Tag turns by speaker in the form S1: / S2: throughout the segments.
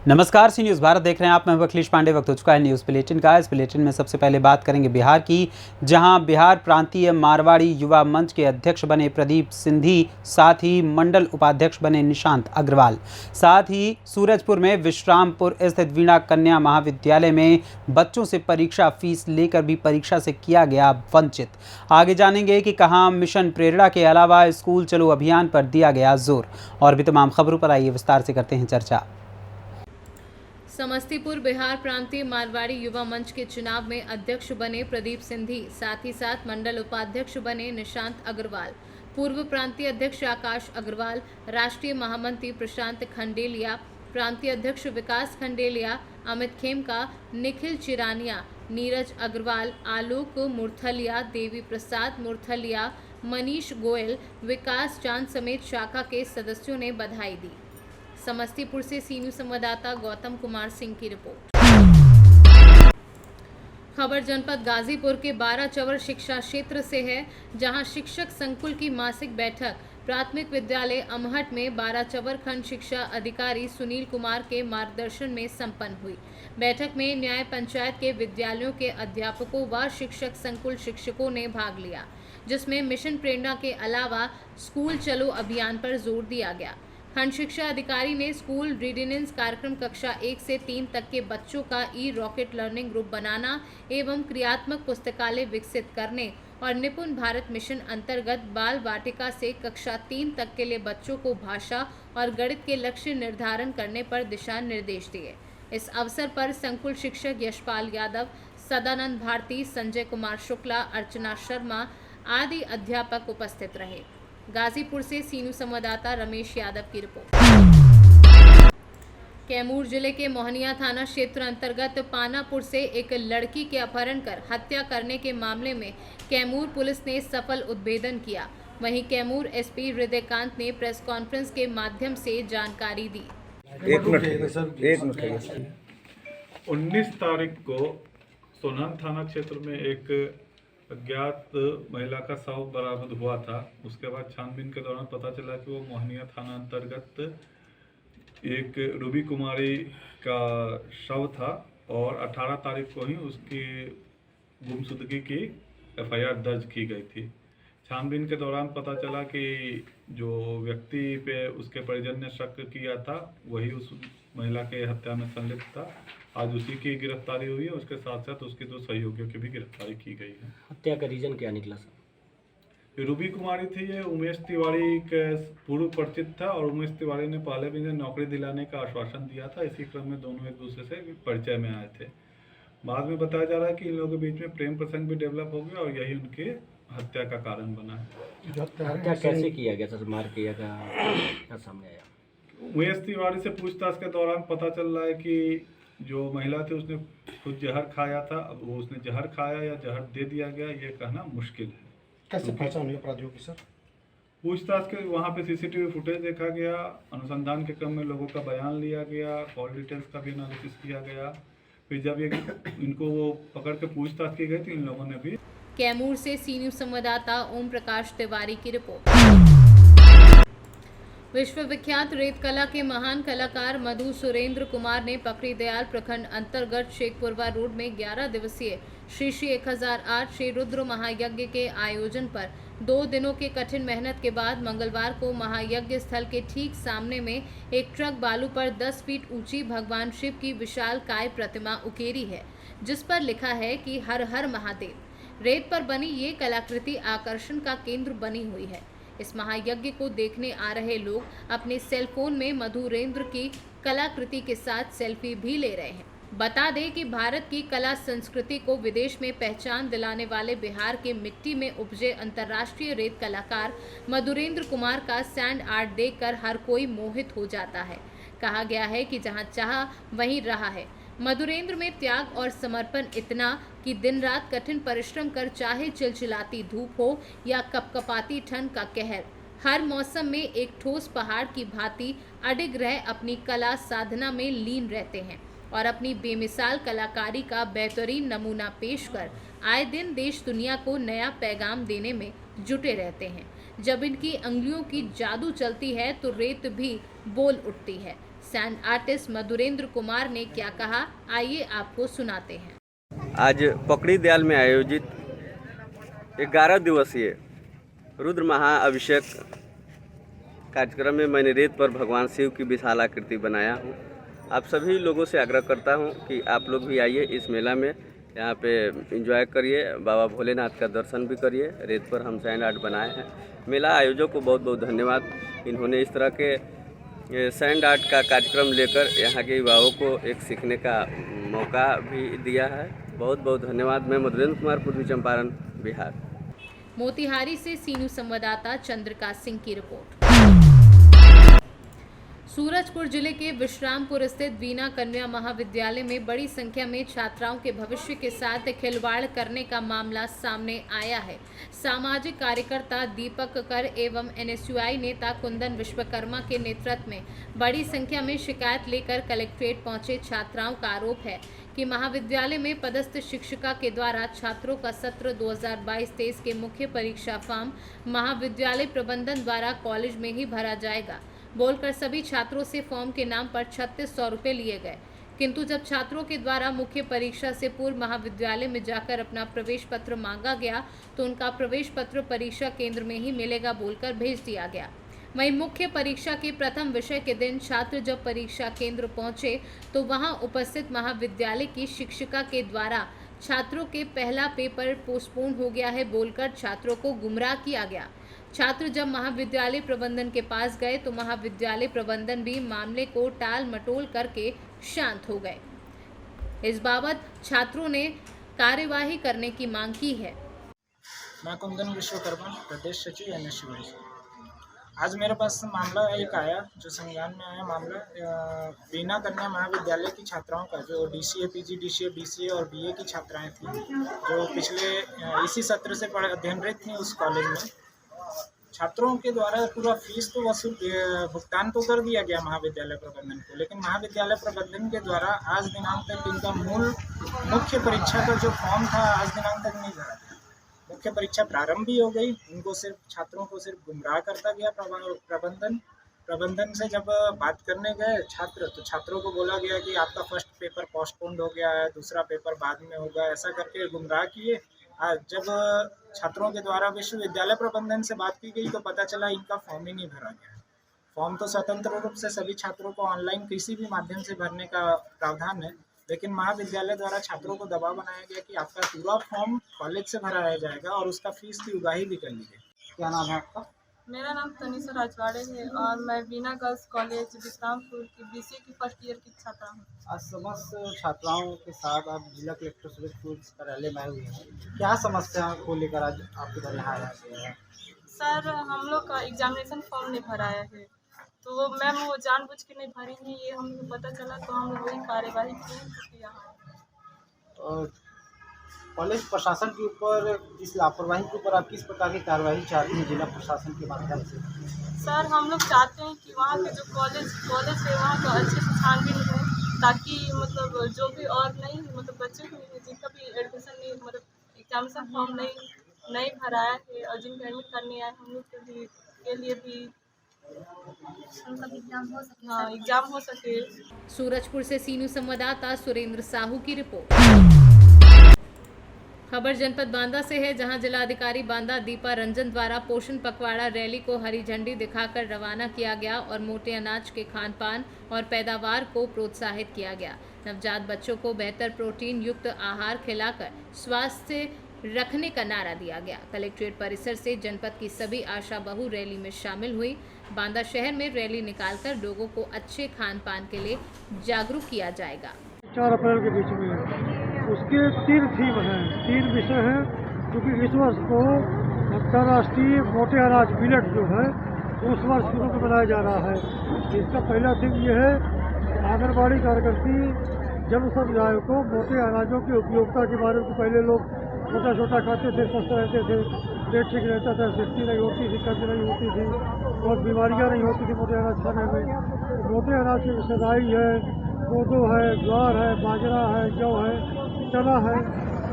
S1: नमस्कार, सी न्यूज़ भारत देख रहे हैं आप। मैं अखिलेश पांडे। वक्त हो चुका है न्यूज़ बुलेटिन का। इस बुलेटिन में सबसे पहले बात करेंगे बिहार की, जहां बिहार प्रांतीय मारवाड़ी युवा मंच के अध्यक्ष बने प्रदीप सिंधी, साथ ही मंडल उपाध्यक्ष बने निशांत अग्रवाल। साथ ही सूरजपुर में विश्रामपुर स्थित वीणा कन्या महाविद्यालय में बच्चों से परीक्षा फीस लेकर भी परीक्षा से किया गया वंचित। आगे जानेंगे कि कहाँ मिशन प्रेरणा के अलावा स्कूल चलो अभियान पर दिया गया जोर। और भी तमाम खबरों पर आइए विस्तार से करते हैं चर्चा।
S2: समस्तीपुर बिहार प्रांतीय मारवाड़ी युवा मंच के चुनाव में अध्यक्ष बने प्रदीप सिंधी, साथ ही साथ मंडल उपाध्यक्ष बने निशांत अग्रवाल। पूर्व प्रांतीय अध्यक्ष आकाश अग्रवाल, राष्ट्रीय महामंत्री प्रशांत खंडेलिया, प्रांतीय अध्यक्ष विकास खंडेलिया, अमित खेमका, निखिल चिरानिया, नीरज अग्रवाल, आलोक मुरथलिया, देवी प्रसाद मुरथलिया, मनीष गोयल, विकास चांद समेत शाखा के सदस्यों ने बधाई दी। समस्तीपुर से सी न्यूज़ संवाददाता गौतम कुमार सिंह की रिपोर्ट। खबर जनपद गाजीपुर के 12 चवर शिक्षा क्षेत्र से है, जहां शिक्षक संकुल की मासिक बैठक प्राथमिक विद्यालय अमहट में 12 चवर खंड शिक्षा अधिकारी सुनील कुमार के मार्गदर्शन में संपन्न हुई। बैठक में न्याय पंचायत के विद्यालयों के अध्यापकों व शिक्षक संकुल शिक्षकों ने भाग लिया, जिसमें मिशन प्रेरणा के अलावा स्कूल चलो अभियान पर जोर दिया गया। खंड शिक्षा अधिकारी ने स्कूल रीडिनेंस कार्यक्रम कक्षा 1 से 3 तक के बच्चों का ई रॉकेट लर्निंग ग्रुप बनाना एवं क्रियात्मक पुस्तकालय विकसित करने और निपुण भारत मिशन अंतर्गत बाल वाटिका से कक्षा 3 तक के लिए बच्चों को भाषा और गणित के लक्ष्य निर्धारण करने पर दिशा निर्देश दिए। इस अवसर पर संकुल शिक्षक यशपाल यादव, सदानंद भारती, संजय कुमार शुक्ला, अर्चना शर्मा आदि अध्यापक उपस्थित रहे। गाजीपुर से सी न्यूज़ संवाददाता रमेश यादव की रिपोर्ट। कैमूर जिले के मोहनिया थाना क्षेत्र अंतर्गत पानापुर से एक लड़की के अपहरण कर हत्या करने के मामले में कैमूर पुलिस ने सफल उद्भेदन किया। वहीं कैमूर एसपी हृदयकांत ने प्रेस कॉन्फ्रेंस के माध्यम से जानकारी दी।
S3: 19 तारीख को सोनम थाना क्षेत्र में एक अज्ञात महिला का शव बरामद हुआ था। उसके बाद छानबीन के दौरान पता चला कि वो मोहनिया थाना अंतर्गत एक रूबी कुमारी का शव था और 18 तारीख को ही उसकी गुमशुदगी की एफआईआर दर्ज की गई थी। छानबीन के दौरान पता चला कि जो व्यक्ति पे उसके परिजन ने शक किया था वही उस महिला के हत्या में संलिप्त था। आज उसी की गिरफ्तारी हुई है। उसके साथ साथ उसके 2 सहयोगियों की भी गिरफ्तारी की गई है।
S4: हत्या का रीजन क्या निकला सर?
S3: रूबी कुमारी थी, ये उमेश तिवारी के पूर्व परिचित था और उमेश तिवारी ने पहले भी इन्हें नौकरी दिलाने का आश्वासन दिया था। इसी क्रम में दोनों एक दूसरे से परिचय में आए थे। बाद में बताया जा रहा है कि इन लोगों के बीच में प्रेम प्रसंग भी डेवलप हो गया और यही उनकी हत्या का कारण बना है।
S4: हत्या कैसे किया गया सर? मार किया क्या सामने आया?
S3: उमेश तिवारी से पूछताछ के दौरान पता चल रहा है कि जो महिला थी उसने खुद जहर खाया था। अब वो उसने जहर खाया या जहर दे दिया गया ये कहना मुश्किल है।
S5: कैसे पहचान हुई अपराधियों की सर?
S3: पूछताछ के वहाँ पे सीसीटीवी फुटेज देखा गया, अनुसंधान के क्रम में लोगों का बयान लिया गया, कॉल डिटेल्स का भी एनालिसिस किया गया। फिर जब ये इनको वो पकड़ के पूछताछ की गई तो इन लोगों ने भी।
S2: कैमूर से सी न्यूज़ संवाददाता ओम प्रकाश तिवारी की रिपोर्ट। विश्व विख्यात रेत कला के महान कलाकार मधु सुरेंद्र कुमार ने पकड़ी दयाल प्रखंड अंतर्गत शेखपुरवा रोड में 11 दिवसीय श्री श्री 1008 श्री रुद्र महायज्ञ के आयोजन पर 2 दिनों के कठिन मेहनत के बाद मंगलवार को महायज्ञ स्थल के ठीक सामने में एक ट्रक बालू पर 10 फीट ऊंची भगवान शिव की विशाल काय प्रतिमा उकेरी है, जिस पर लिखा है कि हर हर महादेव। रेत पर बनी ये कलाकृति आकर्षण का केंद्र बनी हुई है। इस महायज्ञ को देखने आ रहे लोग अपने सेलफोन में मधुरेंद्र की कलाकृति के साथ सेल्फी भी ले रहे हैं। बता दें कि भारत की कला संस्कृति को विदेश में पहचान दिलाने वाले बिहार के मिट्टी में उपजे अंतर्राष्ट्रीय रेत कलाकार मधुरेंद्र कुमार का सैंड आर्ट देखकर हर कोई मोहित हो जाता है। कहा गया है कि जहां चाहा वहीं रहा है। मधुरेंद्र में त्याग और समर्पण इतना कि दिन रात कठिन परिश्रम कर, चाहे चिलचिलाती धूप हो या कपकपाती ठंड का कहर, हर मौसम में एक ठोस पहाड़ की भांति अडिग रह अपनी कला साधना में लीन रहते हैं और अपनी बेमिसाल कलाकारी का बेहतरीन नमूना पेश कर आए दिन देश दुनिया को नया पैगाम देने में जुटे रहते हैं। जब इनकी अंगुलियों की जादू चलती है तो रेत भी बोल उठती है। सैंड आर्टिस्ट मधुरेंद्र कुमार ने क्या कहा, आइए आपको सुनाते हैं।
S6: आज पकड़ी दयाल में आयोजित 11 दिवसीय रुद्र महाअभिषेक कार्यक्रम में मैंने रेत पर भगवान शिव की विशाल आकृति बनाया हूँ। आप सभी लोगों से आग्रह करता हूँ कि आप लोग भी आइए इस मेला में, यहाँ पे एंजॉय करिए, बाबा भोलेनाथ का दर्शन भी करिए। रेत पर हम सैंड आर्ट बनाए हैं। मेला आयोजक को बहुत बहुत धन्यवाद, इन्होंने इस तरह के सैंड आर्ट का कार्यक्रम लेकर यहाँ के युवाओं को एक सीखने का मौका भी दिया है। बहुत बहुत धन्यवाद। मैं मधुरेंद्र कुमार, पूर्वी चंपारण, बिहार।
S2: मोतिहारी से सीनू संवाददाता चंद्रिका सिंह की रिपोर्ट। सूरजपुर जिले के विश्रामपुर स्थित वीना कन्या महाविद्यालय में बड़ी संख्या में छात्राओं के भविष्य के साथ खिलवाड़ करने का मामला सामने आया है। सामाजिक कार्यकर्ता दीपक कर एवं NSUI नेता कुंदन विश्वकर्मा के नेतृत्व में बड़ी संख्या में शिकायत लेकर कलेक्ट्रेट पहुंचे छात्राओं का आरोप है कि महाविद्यालय में पदस्थ शिक्षिका के द्वारा छात्रों का सत्र 2022-23 के मुख्य परीक्षा फॉर्म महाविद्यालय प्रबंधन द्वारा कॉलेज में ही भरा जाएगा बोलकर सभी छात्रों से फॉर्म के नाम पर 3600 रुपये लिए गए, किंतु जब छात्रों के द्वारा मुख्य परीक्षा से पूर्व महाविद्यालय में जाकर अपना प्रवेश पत्र मांगा गया तो उनका प्रवेश पत्र परीक्षा केंद्र में ही मिलेगा बोलकर भेज दिया गया। वहीं मुख्य परीक्षा के प्रथम विषय के दिन छात्र जब परीक्षा केंद्र पहुंचे तो वहां उपस्थित महाविद्यालय की शिक्षिका के द्वारा छात्रों के पहला पेपर पोस्टपोन हो गया है बोलकर छात्रों को गुमराह किया गया। छात्र जब महाविद्यालय प्रबंधन के पास गए तो महाविद्यालय प्रबंधन भी मामले को टाल मटोल करके शांत हो गए। इस बाबत छात्रों ने कार्यवाही करने की मांग की है।
S7: मैं कुंदन विश्वकर्मा, प्रदेश सचिव NSUI। आज मेरे पास मामला एक आया, जो संज्ञान में आया मामला वीना कन्या महाविद्यालय की छात्राओं का, जो DCA, PG, DCA, BCA और BA की छात्राएं थी, जो पिछले इसी सत्र से अध्ययनरत थी उस कॉलेज में। छात्रों के द्वारा पूरा फीस तो वसूल भुगतान तो कर दिया गया महाविद्यालय प्रबंधन को, लेकिन महाविद्यालय प्रबंधन के द्वारा आज दिनांक तक इनका मुख्य परीक्षा का जो फॉर्म था आज दिनांक तक नहीं भरा। मुख्य परीक्षा प्रारंभ भी हो गई, उनको सिर्फ छात्रों को सिर्फ गुमराह करता गया प्रबंधन से जब बात करने गए छात्र, तो छात्रों को बोला गया कि आपका फर्स्ट पेपर पोस्टपोन्ड हो गया है, दूसरा पेपर बाद में होगा, ऐसा करके गुमराह किए। जब छात्रों के द्वारा विश्वविद्यालय प्रबंधन से बात की गई तो पता चला इनका फॉर्म ही नहीं भरा गया। फॉर्म तो स्वतंत्र रूप से सभी छात्रों को ऑनलाइन किसी भी माध्यम से भरने का प्रावधान है, लेकिन महाविद्यालय द्वारा छात्रों को दबाव बनाया गया कि आपका पूरा फॉर्म कॉलेज से भराया जाएगा और उसका फीस की उगाही भी कर ली गई। क्या नाम है आपका?
S8: मेरा नाम तनीषा राजवाड़े है और मैं वीना गर्ल्स कॉलेज विश्रामपुर की BCA की फर्स्ट ईयर की छात्रा हूँ।
S5: आज समस्त छात्राओं के साथ आप जिला कलेक्टर सूरजपुर कार्यालय में आए हुए हैं, क्या समस्या को लेकर आज आपके द्वारा यहाँ आया है?
S8: सर, हम लोग का एग्जामिनेशन फॉर्म नहीं भराया है, तो मैम वो जानबूझ के नहीं भरी है, ये हमें पता चला तो हम लोग वही कार्यवाही की यहाँ।
S5: कॉलेज प्रशासन के ऊपर इस लापरवाही के ऊपर आप किस प्रकार की कार्यवाही चाहती हैं जिला प्रशासन के माध्यम से?
S8: सर, हम लोग चाहते हैं कि वहाँ के जो कॉलेज है वहाँ का अच्छे से छानबीन हो, ताकि मतलब जो भी और नहीं मतलब बच्चे को जिनका भी एडमिशन नहीं मतलब एग्जामिनेशन फॉर्म नहीं भराया है और जिनको एडमिट करने आए हम लोग के लिए भी एग्जाम हो सके।
S2: सूरजपुर से सीनू संवाददाता सुरेंद्र साहू की रिपोर्ट। खबर जनपद बांदा से है, जहां जिलाधिकारी बांदा दीपा रंजन द्वारा पोषण पखवाड़ा रैली को हरी झंडी दिखाकर रवाना किया गया और मोटे अनाज के खानपान और पैदावार को प्रोत्साहित किया गया। नवजात बच्चों को बेहतर प्रोटीन युक्त आहार खिलाकर स्वास्थ्य रखने का नारा दिया गया। कलेक्ट्रेट परिसर से जनपद की सभी आशा बहू रैली में शामिल हुई। बांदा शहर में रैली निकालकर लोगों को अच्छे खान पान के लिए जागरूक किया जाएगा।
S9: 4 अप्रैल के बीच में उसके 3 थीम हैं, 3 विषय हैं, क्योंकि इस वर्ष को अंतर्राष्ट्रीय मोटे अनाज मिलेट जो है उस वर्ष शुरू में मनाया जा रहा है। इसका पहला थीम ये है, आंगनबाड़ी कार्यकर्ती जन समुदाय को मोटे अनाजों की उपयोगिता के बारे में। पहले लोग छोटा छोटा खाते थे, स्वस्थ रहते थे, पेट ठीक रहता था, शक्ति नहीं होती थी, कब्ज नहीं होती थी और बीमारियां नहीं होती थी मोटे अनाज खाने में। मोटे अनाज की सदाई है, कोदो है, ज्वार है, बाजरा है, जौ है, चना है,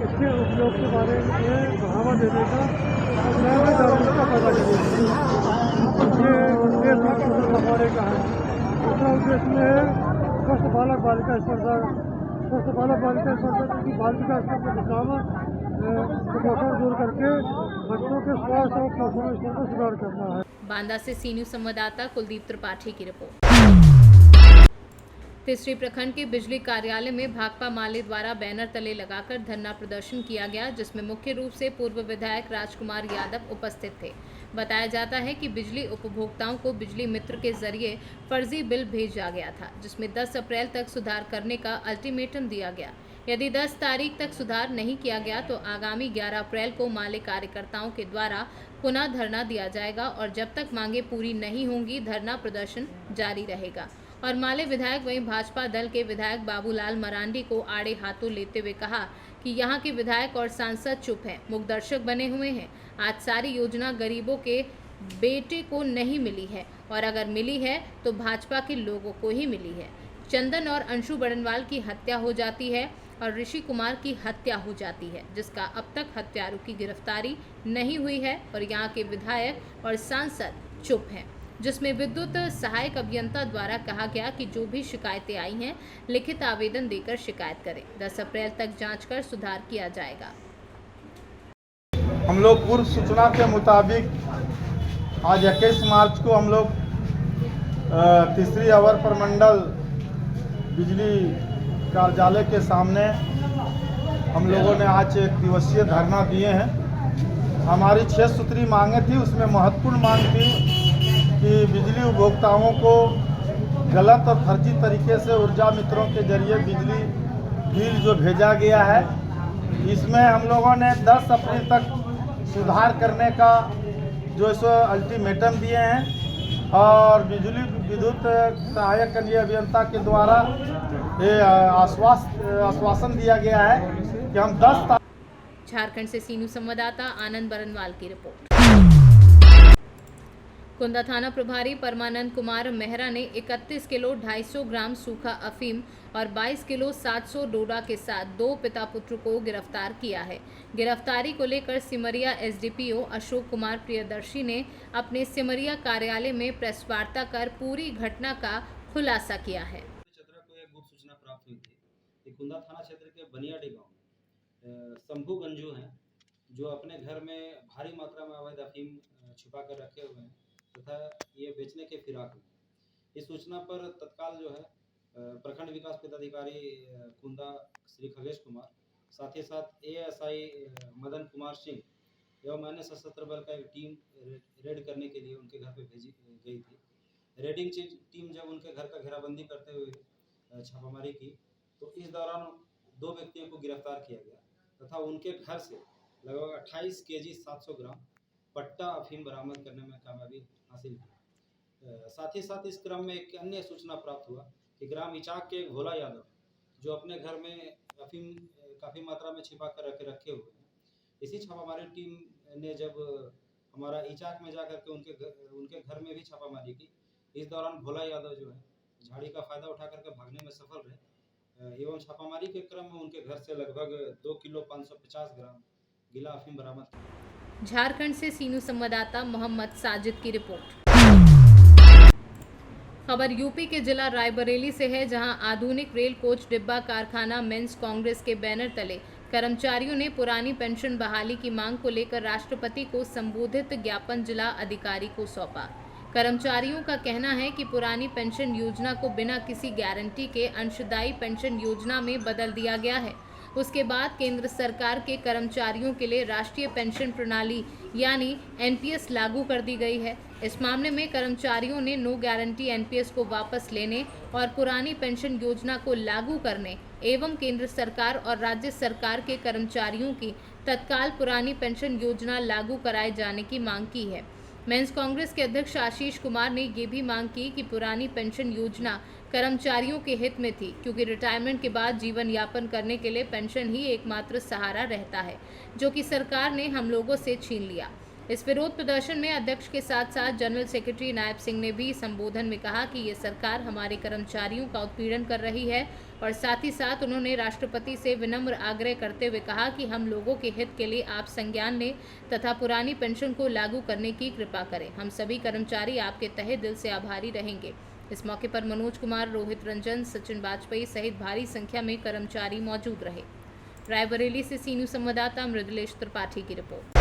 S9: इसके उपयोग के बारे में बढ़ावा देने का और जागरूकता पैदा करने का ये उद्देश्य हमारे का है। दूसरा उद्देश्य है बालिका स्पर्धा, सबसे पहले बालिका स्पर्धा की बालिका स्तर पर दिखावा, कुपोषण दूर करके बच्चों के स्वास्थ्य और पोषण स्तर में सुधार करना है।
S2: बांदा से सी न्यूज संवाददाता कुलदीप त्रिपाठी की रिपोर्ट। तीसरी प्रखंड के बिजली कार्यालय में भाकपा माले द्वारा बैनर तले लगाकर धरना प्रदर्शन किया गया, जिसमें मुख्य रूप से पूर्व विधायक राजकुमार यादव उपस्थित थे। बताया जाता है कि बिजली उपभोक्ताओं को बिजली मित्र के जरिए फर्जी बिल भेजा गया था, जिसमें 10 अप्रैल तक सुधार करने का अल्टीमेटम दिया गया। यदि 10 तारीख तक सुधार नहीं किया गया तो आगामी 11 अप्रैल को माले कार्यकर्ताओं के द्वारा पुनः धरना दिया जाएगा और जब तक मांगे पूरी नहीं होंगी धरना प्रदर्शन जारी रहेगा। और माले विधायक वहीं भाजपा दल के विधायक बाबूलाल मरांडी को आड़े हाथों लेते हुए कहा कि यहाँ के विधायक और सांसद चुप हैं, मूकदर्शक बने हुए हैं। आज सारी योजना गरीबों के बेटे को नहीं मिली है और अगर मिली है तो भाजपा के लोगों को ही मिली है। चंदन और अंशु बड़नवाल की हत्या हो जाती है और ऋषि कुमार की हत्या हो जाती है, जिसका अब तक हत्यारों की गिरफ्तारी नहीं हुई है और यहाँ के विधायक और सांसद चुप हैं, जिसमें विद्युत सहायक अभियंता द्वारा कहा गया कि जो भी शिकायतें आई हैं लिखित आवेदन देकर शिकायत करें। 10 अप्रैल तक जांच कर सुधार किया जाएगा।
S10: हम लोग पूर्व सूचना के मुताबिक आज 21 मार्च को हम लोग तीसरी अवर प्रमंडल बिजली कार्यालय के सामने हम लोगों ने आज एक दिवसीय धरना दिए हैं। हमारी 6 सूत्री मांगे थी, उसमें महत्वपूर्ण मांग थी कि बिजली उपभोक्ताओं को गलत और फर्जी तरीके से ऊर्जा मित्रों के जरिए बिजली बिल जो भेजा गया है, इसमें हम लोगों ने 10 अप्रैल तक सुधार करने का जो सो अल्टीमेटम दिए हैं और बिजली विद्युत सहायक अभियंता के द्वारा ये आश्वासन दिया गया है कि हम 10
S2: झारखंड से सी न्यूज संवाददाता आनंद बरनवाल की रिपोर्ट। कुंदा थाना प्रभारी परमानंद कुमार मेहरा ने 31 किलो 250 ग्राम सूखा अफीम और 22 किलो 700 डोडा के साथ 2 पिता पुत्र को गिरफ्तार किया है। गिरफ्तारी को लेकर सिमरिया एसडीपीओ अशोक कुमार प्रियदर्शी ने अपने सिमरिया कार्यालय में प्रेस वार्ता कर पूरी घटना का खुलासा किया है।
S11: को एक गुप्त सूचना प्राप्त हुई थी कि कुंदा थाना क्षेत्र के बनियाडी गांव में शंभू गंजू हैं, जो अपने घर में भारी मात्रा में अवैध अफीम छुपा कर रखे हुए हैं तथा ये बेचने के फिराक में। इस सूचना पर तत्काल जो है प्रखंड विकास पदाधिकारी कुंदा श्री खगेश कुमार, साथ ही साथ एएसआई मदन कुमार सिंह एवं अन्य सशस्त्र बल का एक टीम रेड करने के लिए उनके घर पे भेजी गई थी। रेडिंग टीम जब उनके घर का घेराबंदी करते हुए छापामारी की तो इस दौरान 2 व्यक्तियों को गिरफ्तार किया गया तथा उनके घर से लगभग 28 केजी 700 ग्राम पट्टा अफीम बरामद करने में कामयाबी हासिल की। साथ ही साथ इस क्रम में एक अन्य सूचना प्राप्त हुआ कि ग्राम इचाक के भोला यादव, जो अपने घर में अफीम काफ़ी मात्रा में छिपा कर रखे हुए हैं, इसी छापामारी टीम ने जब हमारा इचाक में जाकर के उनके घर में भी छापामारी की, इस दौरान भोला यादव जो है झाड़ी का फायदा उठा करके भागने में सफल रहे एवं छापामारी के क्रम में उनके घर से लगभग 2 किलो 550 ग्राम गीला अफीम बरामद।
S2: झारखंड से सी न्यूज संवाददाता मोहम्मद साजिद की रिपोर्ट। खबर यूपी के जिला रायबरेली से है, जहां आधुनिक रेल कोच डिब्बा कारखाना मेंस कांग्रेस के बैनर तले कर्मचारियों ने पुरानी पेंशन बहाली की मांग को लेकर राष्ट्रपति को संबोधित ज्ञापन जिला अधिकारी को सौंपा। कर्मचारियों का कहना है कि पुरानी पेंशन योजना को बिना किसी गारंटी के अंशदायी पेंशन योजना में बदल दिया गया है। उसके बाद केंद्र सरकार के कर्मचारियों के लिए राष्ट्रीय पेंशन प्रणाली यानी एनपीएस लागू कर दी गई है। इस मामले में कर्मचारियों ने नो गारंटी एनपीएस को वापस लेने और पुरानी पेंशन योजना को लागू करने एवं केंद्र सरकार और राज्य सरकार के कर्मचारियों की तत्काल पुरानी पेंशन योजना लागू कराए जाने की मांग की है। मेंस कांग्रेस के अध्यक्ष आशीष कुमार ने ये भी मांग की कि पुरानी पेंशन योजना कर्मचारियों के हित में थी, क्योंकि रिटायरमेंट के बाद जीवन यापन करने के लिए पेंशन ही एकमात्र सहारा रहता है, जो कि सरकार ने हम लोगों से छीन लिया। इस विरोध प्रदर्शन में अध्यक्ष के साथ साथ जनरल सेक्रेटरी नायब सिंह ने भी संबोधन में कहा कि ये सरकार हमारे कर्मचारियों का उत्पीड़न कर रही है और साथ ही साथ उन्होंने राष्ट्रपति से विनम्र आग्रह करते हुए कहा कि हम लोगों के हित के लिए आप संज्ञान लें तथा पुरानी पेंशन को लागू करने की कृपा करें। हम सभी कर्मचारी आपके तहे दिल से आभारी रहेंगे। इस मौके पर मनोज कुमार, रोहित रंजन, सचिन वाजपेयी सहित भारी संख्या में कर्मचारी मौजूद रहे। रायबरेली से सी न्यूज़ संवाददाता मृदुलेश त्रिपाठी की रिपोर्ट।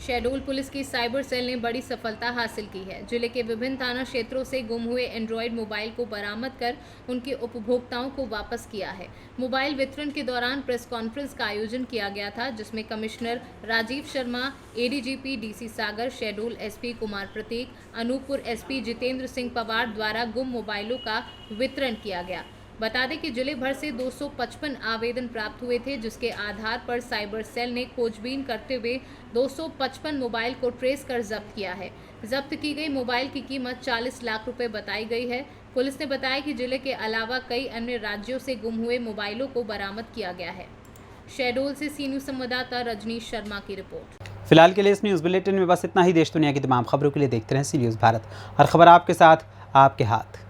S2: शहडोल पुलिस की साइबर सेल ने बड़ी सफलता हासिल की है। जिले के विभिन्न थाना क्षेत्रों से गुम हुए एंड्रॉयड मोबाइल को बरामद कर उनके उपभोक्ताओं को वापस किया है। मोबाइल वितरण के दौरान प्रेस कॉन्फ्रेंस का आयोजन किया गया था, जिसमें commissioner Rajeev Sharma, ADGP DC Sagar, Shahdol SP Kumar Prateek, Anuppur SP Jitendra Singh Pawar द्वारा गुम मोबाइलों का वितरण किया गया। बता दें कि जिले भर से 255 आवेदन प्राप्त हुए थे, जिसके आधार पर साइबर सेल ने खोजबीन करते हुए 255 मोबाइल को ट्रेस कर जब्त किया है। जब्त की गई मोबाइल की कीमत 40 लाख रुपए बताई गई है। पुलिस ने बताया कि जिले के अलावा कई अन्य राज्यों से गुम हुए मोबाइलों को बरामद किया गया है। शहडोल से सी न्यूज़ संवाददाता रजनीश शर्मा की रिपोर्ट।
S1: फिलहाल के लिए इस न्यूज़ बुलेटिन में बस इतना ही। देश दुनिया की तमाम खबरों के लिए देखते रहें सी न्यूज़ भारत। हर खबर आपके साथ, आपके हाथ।